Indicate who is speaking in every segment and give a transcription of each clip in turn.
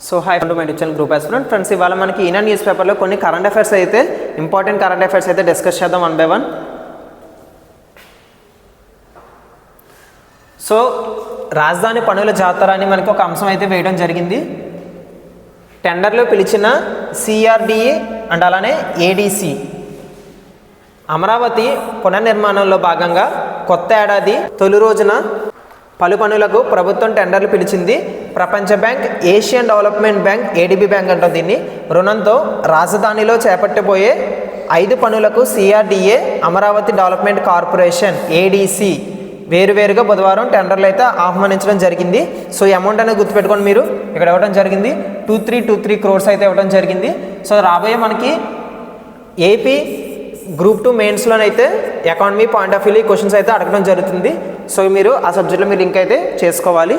Speaker 1: So hi to my channel group aspirant friends, ఇవాళ మనకి ఈనా news పేపర్లో కొన్ని కరెంట్ అఫైర్స్ అయితే ఇంపార్టెంట్ కరెంట్ అఫైర్స్ అయితే డిస్కస్ చేద్దాం వన్ బై వన్. సో రాజధాని పనుల జాతర అని మనకి ఒక అంశం అయితే వేయడం జరిగింది. టెండర్లో పిలిచిన సిఆర్డిఏ అండ్ అలానే ఏడీసీ అమరావతి పునర్నిర్మాణంలో భాగంగా కొత్త ఏడాది తొలి రోజున పలు పనులకు ప్రభుత్వం టెండర్లు పిలిచింది. ప్రపంచ bank, Asian development bank, ADB bank అంటాం దీన్ని, రుణంతో రాజధానిలో చేపట్టబోయే 5 పనులకు CRDA, Amaravati development corporation, ADC వేరువేరుగా బుధవారం టెండర్లు అయితే ఆహ్వానించడం జరిగింది. సో ఈ అమౌంట్ అనేది గుర్తుపెట్టుకోండి, మీరు ఇక్కడ ఇవ్వడం జరిగింది 2323 crores అయితే ఇవ్వడం జరిగింది. సో రాబోయే మనకి ఏపీ గ్రూప్ 2 మెయిన్స్లోనైతే ఎకానమీ పాయింట్ ఆఫ్ వ్యూలో ఈ క్వశ్చన్స్ అయితే అడగడం జరుగుతుంది. సో మీరు ఆ సబ్జెక్ట్లో మీరు లింక్ అయితే చేసుకోవాలి.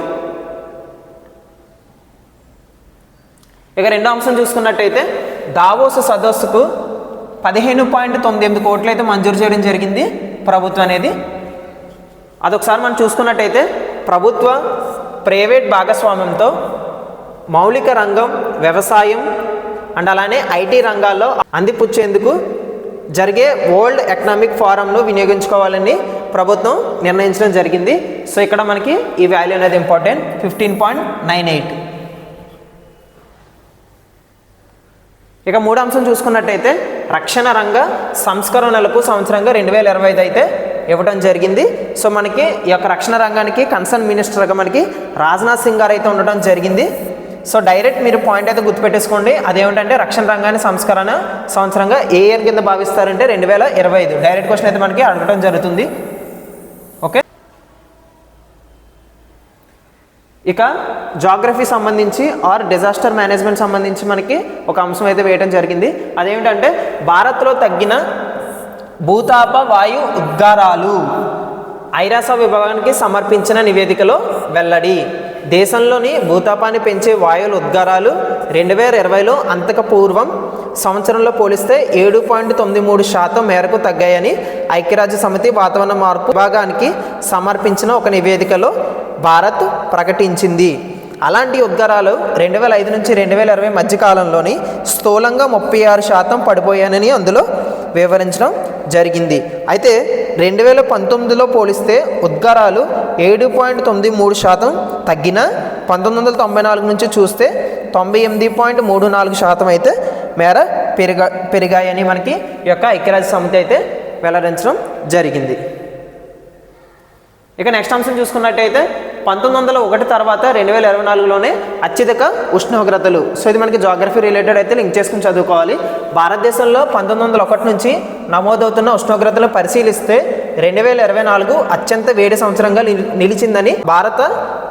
Speaker 1: ఇక రెండో అంశం చూసుకున్నట్టయితే దావోస్ సదస్సుకు 15.98 కోట్లు అయితే మంజూరు చేయడం జరిగింది ప్రభుత్వం అనేది. అదొకసారి మనం చూసుకున్నట్టయితే ప్రభుత్వ ప్రైవేట్ భాగస్వామ్యంతో మౌలిక రంగం, వ్యవసాయం అండ్ అలానే ఐటీ రంగాల్లో అందిపుచ్చేందుకు జరిగే వరల్డ్ ఎకనామిక్ ఫోరంను వినియోగించుకోవాలని ప్రభుత్వం నిర్ణయించడం జరిగింది. సో ఇక్కడ మనకి ఈ వాల్యూ అనేది ఇంపార్టెంట్, 15.98. ఇక మూడో అంశం చూసుకున్నట్టయితే రక్షణ రంగ సంస్కరణలకు సంవత్సరంగా 2025 అయితే ఇవ్వడం జరిగింది. సో మనకి ఈ యొక్క రక్షణ రంగానికి కన్సర్న్ మినిస్టర్గా మనకి రాజ్నాథ్ సింగ్ గారు అయితే ఉండడం జరిగింది. సో డైరెక్ట్ మీరు పాయింట్ అయితే గుర్తుపెట్టేసుకోండి, అదేమిటంటే రక్షణ రంగాన్ని సంస్కరణ సంవత్సరంగా ఏ ఇయర్ కింద భావిస్తారంటే 2025. డైరెక్ట్ క్వశ్చన్ అయితే మనకి అడగడం జరుగుతుంది. ఓకే, ఇక జాగ్రఫీ సంబంధించి ఆర్ డిజాస్టర్ మేనేజ్మెంట్ సంబంధించి మనకి ఒక అంశం అయితే వేయడం జరిగింది. అదేమిటంటే భారత్లో తగ్గిన భూతాప వాయు ఉద్గారాలు ఐరాస విభాగానికి సమర్పించిన నివేదికలో వెల్లడి. దేశంలోని భూతాపాన్ని పెంచే వాయువుల ఉద్గారాలు 2020లో అంతకు పూర్వం సంవత్సరంలో పోలిస్తే 7.93% మేరకు తగ్గాయని ఐక్యరాజ్య సమితి వాతావరణ మార్పు విభాగానికి సమర్పించిన ఒక నివేదికలో భారత్ ప్రకటించింది. అలాంటి ఉద్గారాలు 2005 నుంచి 2020 మధ్యకాలంలోని స్థూలంగా 36% పడిపోయానని అందులో వివరించడం జరిగింది. అయితే 2019లో పోలిస్తే ఉద్గారాలు 7.93% తగ్గిన 1994 నుంచి చూస్తే 98.34% అయితే మేర పెరిగాయని మనకి ఈ యొక్క ఐక్యరాజ్య సమితి అయితే వెల్లడించడం జరిగింది. ఇక నెక్స్ట్ అంశం చూసుకున్నట్టయితే 1901 తర్వాత 2024లోనే అత్యధిక ఉష్ణోగ్రతలు. సో ఇది మనకి జాగ్రఫీ రిలేటెడ్ అయితే లింక్ చేసుకుని చదువుకోవాలి. భారతదేశంలో 1901 నుంచి నమోదవుతున్న ఉష్ణోగ్రతలు పరిశీలిస్తే 2024 అత్యంత వేడి సంవత్సరంగా నిలిచిందని భారత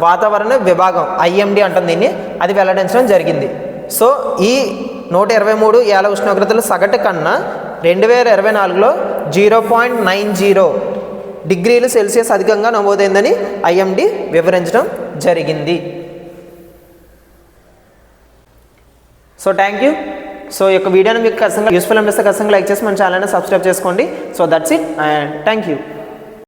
Speaker 1: వాతావరణ విభాగం, ఐఎండీ అంటుంది దీన్ని, అది వెల్లడించడం జరిగింది. సో ఈ 123 ఏళ్ల ఉష్ణోగ్రతలు సగటు కన్నా 2024లో 0.90 డిగ్రీలు సెల్సియస్ అధికంగా నమోదైందని ఐఎండీ వివరించడం జరిగింది. So thank you. సో ఈ యొక్క వీడియోని మీకు ఖచ్చితంగా యూస్ఫుల్ అనిపిస్తే ఖచ్చితంగా లైక్ చేసి మన ఛానల్ని సబ్స్క్రైబ్ చేసుకోండి. So that's it and thank you.